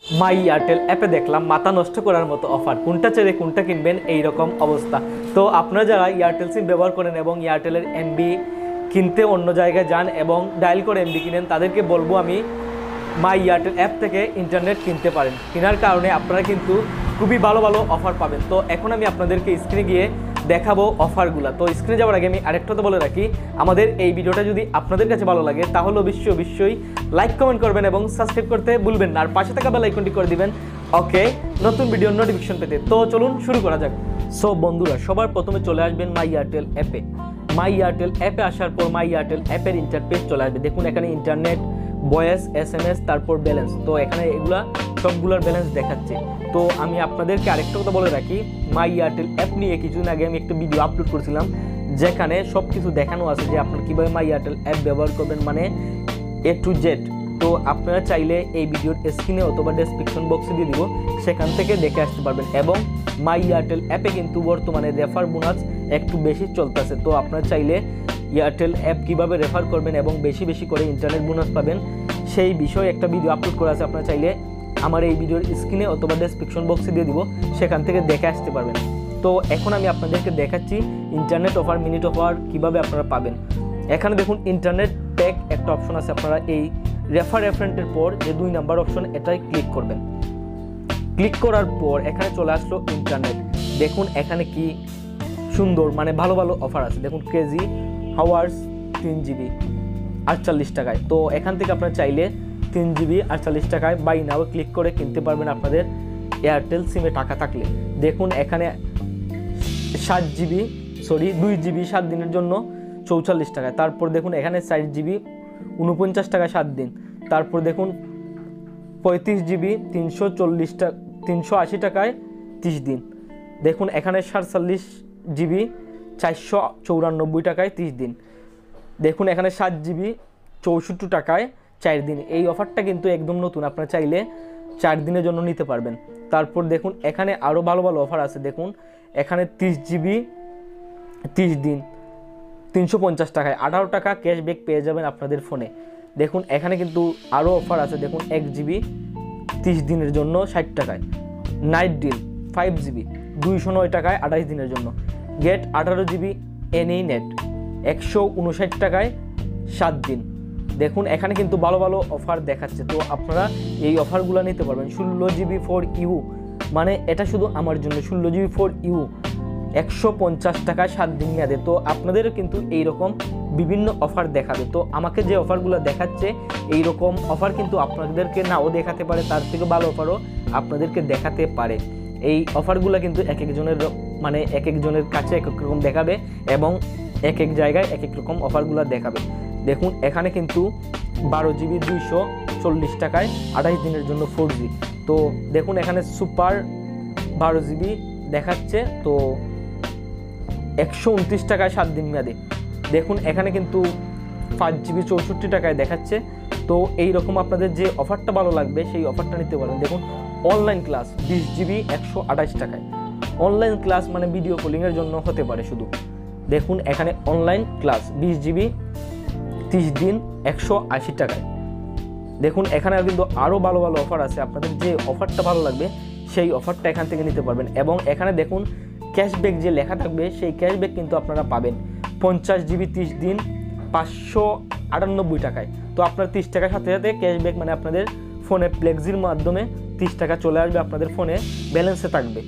মাই Airtel অ্যাপে দেখলাম মাথা নষ্ট করার মতো অফার, কোনটা ছেড়ে কোনটা কিনবেন এই রকম অবস্থা। তো আপনারা যারা এয়ারটেল সিম ব্যবহার করেন এবং এয়ারটেলের এমবি কিনতে অন্য জায়গায় যান এবং ডায়াল করে এমবি কিনেন, তাদেরকে বলবো আমি মাই এয়ারটেল অ্যাপ থেকে ইন্টারনেট কিনতে পারেন। কেনার কারণে আপনারা কিন্তু খুবই ভালো ভালো অফার পাবেন। তো এখন আমি আপনাদেরকে স্ক্রিনে গিয়ে দেখাবো অফারগুলো। তো স্ক্রিনে যাওয়ার আগে আমি আরেকটা তো বলে রাখি, আমাদের এই ভিডিওটা যদি আপনাদের কাছে ভালো লাগে তাহলে অবশ্যই লাইক কমেন্ট করবেন এবং সাবস্ক্রাইব করতে ভুলবেন না, আর পাশে থাকা বেল আইকনটি করে দিবেন ওকে, নতুন ভিডিওর নোটিফিকেশন পেতে। তো চলুন শুরু করা যাক। সো বন্ধুরা, সবার প্রথমে চলে আসবেন মাই এয়ারটেল অ্যাপে। মাই এয়ারটেল অ্যাপে আসার পর মাই এয়ারটেল অ্যাপের ইন্টারফেস চলে আসবে। দেখুন এখানে ইন্টারনেট, ভয়েস, SMS, তারপর ব্যালেন্স। তো এখানে এগুলা সবগুলোর ব্যালেন্স দেখাচ্ছে। তো আমি আপনাদেরকে আরেকটা কথা বলে রাখি, মাই এয়ারটেল অ্যাপ নিয়ে কিছুদিন আগে আমি একটা ভিডিও আপলোড করেছিলাম, যেখানে সব কিছু দেখানো আছে যে আপনার কীভাবে মাই এয়ারটেল অ্যাপ ব্যবহার করবেন, মানে A to Z। তো আপনারা চাইলে এই ভিডিওর স্ক্রিনে অথবা ডেসক্রিপশন বক্সে দিয়ে দিব, সেখান থেকে দেখে আসতে পারবেন। এবং মাই এয়ারটেল অ্যাপে কিন্তু বর্তমানে রেফার বোনাস একটু বেশি চলতেছে। তো আপনারা চাইলে এয়ারটেল অ্যাপ কীভাবে রেফার করবেন এবং বেশি করে ইন্টারনেট বোনাস পাবেন সেই বিষয়ে একটা ভিডিও আপলোড করা আছে। আপনারা চাইলে আমার এই ভিডিওর স্ক্রিনে অথবা ডেসক্রিপশন বক্সে দিয়ে দিব, সেখান থেকে দেখে আসতে পারবেন। তো এখন আমি আপনাদেরকে দেখাচ্ছি ইন্টারনেট অফার, মিনিট অফার কীভাবে আপনারা পাবেন। এখানে দেখুন ইন্টারনেট প্যাক একটা অপশন আছে। আপনারা এই রেফারেন্টের পর যে 2 নাম্বার অপশন, এটাই ক্লিক করবেন। ক্লিক করার পর এখানে চলে আসলো ইন্টারনেট। দেখুন এখানে কি সুন্দর, মানে ভালো ভালো অফার আছে। দেখুন কেজি হাওয়ার্স 3 GB 48 টাকায়। তো এখান থেকে আপনারা চাইলে 3 GB 48 টাকায় বাই নাও ক্লিক করে কিনতে পারবেন আপনাদের এয়ারটেল সিমে টাকা থাকলে। দেখুন এখানে 2 GB 7 দিনের জন্য 44 টাকায়। তারপর দেখুন এখানে 4 GB 49 টাকায় 7 দিন। তারপর দেখুন 35 GB 380 টাকায় 30 দিন। দেখুন এখানে 47 GB 494 টাকায় 30 দিন। দেখুন এখানে 7 GB 64 টাকায় 4 দিন। এই অফারটা কিন্তু একদম নতুন, আপনারা চাইলে 4 দিনের জন্য নিতে পারবেন। তারপর দেখুন এখানে আরও ভালো ভালো অফার আছে। দেখুন এখানে 30 GB 30 দিন 350 টাকায় 18 টাকা ক্যাশব্যাক পেয়ে যাবেন আপনাদের ফোনে। দেখুন এখানে কিন্তু আরও অফার আছে। দেখুন 1 GB 30 দিনের জন্য 60 টাকায়। নাইট ডিল 5 GB 209 টাকায় 28 দিনের জন্য। গেট 18 GB এনি নেট 159 টাকায় 7 দিন। দেখুন এখানে কিন্তু ভালো ভালো অফার দেখাচ্ছে। তো আপনারা এই অফারগুলো নিতে পারবেন। 16 GB ফর ইউ, মানে এটা শুধু আমার জন্য 16 GB ফর ইউ 150 টাকায় 7 দিন মেয়াদে। তো আপনাদেরও কিন্তু এইরকম বিভিন্ন অফার দেখাবে। তো আমাকে যে অফারগুলো দেখাচ্ছে এইরকম অফার কিন্তু আপনাদেরকে নাও দেখাতে পারে, তার থেকে ভালো অফারও আপনাদেরকে দেখাতে পারে। এই অফারগুলো কিন্তু এক একজনের কাছে এক এক রকম দেখাবে এবং এক এক জায়গায় এক এক রকম অফারগুলো দেখাবে। দেখুন এখানে কিন্তু 12 GB 240 টাকায় 28 দিনের জন্য 4G। তো দেখুন এখানে সুপার 12 GB দেখাচ্ছে, তো 129 টাকায় 7 দিন মেয়াদে। দেখুন এখানে কিন্তু 5 GB 64 টাকায় দেখাচ্ছে। তো এই রকম আপনাদের যে অফারটা ভালো লাগবে সেই অফারটা নিতে পারেন। দেখুন অনলাইন ক্লাস 20 GB 128 টাকায়। অনলাইন ক্লাস মানে ভিডিও কলিংয়ের জন্য হতে পারে শুধু। দেখুন এখানে অনলাইন ক্লাস 20 GB 30 দিন 180 টাকায়। দেখুন এখানে কিন্তু আরও ভালো ভালো অফার আছে। আপনাদের যে অফারটা ভালো লাগবে সেই অফারটা এখান থেকে নিতে পারবেন। এবং এখানে দেখুন ক্যাশব্যাক যে লেখা থাকবে সেই ক্যাশব্যাক কিন্তু আপনারা পাবেন 50 GB 30 দিন 598 টাকায়। তো আপনার 30 টাকার সাথে সাথে ক্যাশব্যাক, মানে আপনাদের ফোনে ফ্লেক্সির মাধ্যমে 30 টাকা চলে আসবে, আপনাদের ফোনে ব্যালেন্সে থাকবে।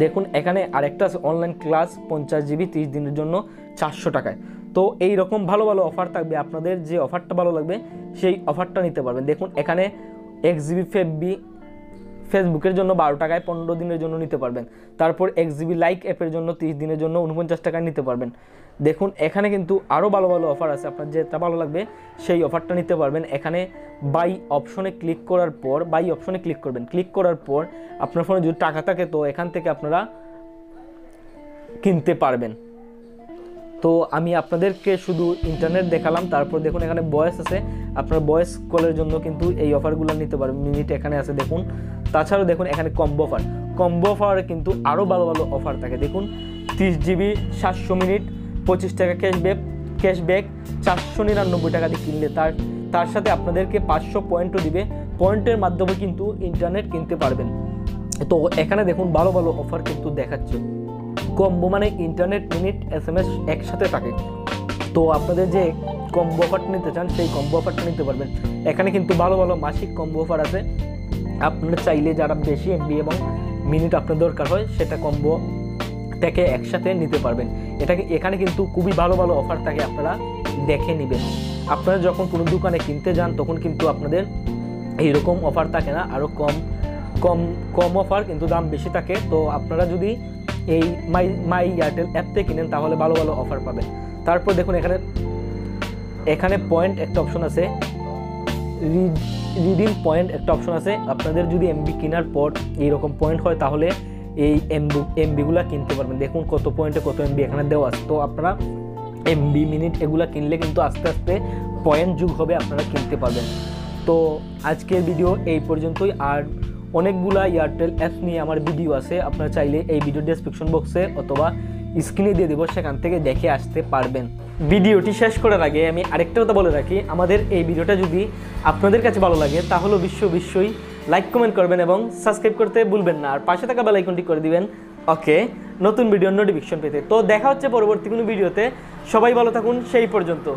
দেখুন এখানে আরেকটা আছে অনলাইন ক্লাস 50 GB 30 দিনের জন্য 400 টাকায়। তো এই রকম ভালো ভালো অফার থাকবে। আপনাদের যে অফারটা ভালো লাগবে সেই অফারটা নিতে পারবেন। দেখুন এখানে 1 GB ফেসবুকের জন্য 12 টাকায় 15 দিনের জন্য নিতে পারবেন। তারপর 1 GB লাইক অ্যাপের জন্য 30 দিনের জন্য 49 টাকায় নিতে পারবেন। দেখুন এখানে কিন্তু আরও ভালো ভালো অফার আছে। আপনার যেটা ভালো লাগবে সেই অফারটা নিতে পারবেন। এখানে বাই অপশনে ক্লিক করার পর করবেন। ক্লিক করার পর আপনার ফোনে যদি টাকা থাকে তো এখান থেকে আপনারা কিনতে পারবেন। তো আমি আপনাদেরকে শুধু ইন্টারনেট দেখালাম। তারপর দেখুন এখানে ভয়েস আছে, আপনার ভয়েস কলের জন্য কিন্তু এই অফারগুলো নিতে পারবেন। মিনিট এখানে আছে দেখুন। তাছাড়াও দেখুন এখানে কম্বো অফার কিন্তু আরও ভালো ভালো অফার থাকে। দেখুন 30 GB 700 মিনিট 25 টাকা ক্যাশব্যাক 499 টাকা দিয়ে কিনলে তার তার সাথে আপনাদেরকে 500 পয়েন্টও দিবে। পয়েন্টের মাধ্যমে কিন্তু ইন্টারনেট কিনতে পারবেন। তো এখানে দেখুন ভালো ভালো অফার কিন্তু দেখাচ্ছে। কম্বো মানে ইন্টারনেট, মিনিট, SMS একসাথে থাকে। তো আপনাদের যে কম্বো অফারটা নিতে চান সেই কম্বো অফারটা নিতে পারবেন। এখানে কিন্তু ভালো ভালো মাসিক কম্বো অফার আছে। আপনারা চাইলে যারা বেশি MB এবং মিনিট আপনার দরকার হয় সেটা কম্বো থেকে একসাথে নিতে পারবেন। এখানে কিন্তু খুবই ভালো ভালো অফার থাকে, আপনারা দেখে নেবেন। আপনারা যখন কোনো দোকানে কিনতে যান তখন কিন্তু আপনাদের এইরকম অফার থাকে না, আরও কম অফার কিন্তু দাম বেশি থাকে। তো আপনারা যদি এই মাই এয়ারটেল অ্যাপ থেকে কিনেন তাহলে ভালো ভালো অফার পাবেন। তারপর দেখুন এখানে পয়েন্ট একটা অপশন আছে, রিডিম পয়েন্ট একটা অপশন আছে। আপনাদের যদি MB কেনার পর এইরকম পয়েন্ট হয় তাহলে এই MBগুলো কিনতে পারবেন। দেখুন কত পয়েন্টে কত MB এখানে দেওয়া আছে। তো আপনারা MB, মিনিট এগুলা কিনলে কিন্তু আস্তে আস্তে পয়েন্ট যুগ হবে, আপনারা কিনতে পারবেন। তো আজকের ভিডিও এই পর্যন্তই। আর অনেকগুলা এয়ারটেল অ্যাপস নিয়ে আমার ভিডিও আছে, আপনারা চাইলে এই ভিডিও ডেসক্রিপশন বক্সে অথবা স্ক্রিনে দিয়ে দেবো, সেখান থেকে দেখে আসতে পারবেন। ভিডিওটি শেষ করার আগে আমি আরেকটা কথা বলে রাখি, আমাদের এই ভিডিওটা যদি আপনাদের কাছে ভালো লাগে তাহলে অবশ্যই লাইক কমেন্ট করবেন এবং সাবস্ক্রাইব করতে ভুলবেন না, আর পাশে থাকা বেল আইকনটি করে দিবেন ওকে, নতুন ভিডিওর নোটিফিকেশন পেতে। তো দেখা হচ্ছে পরবর্তী কোনো ভিডিওতে। সবাই ভালো থাকুন, সেই পর্যন্ত।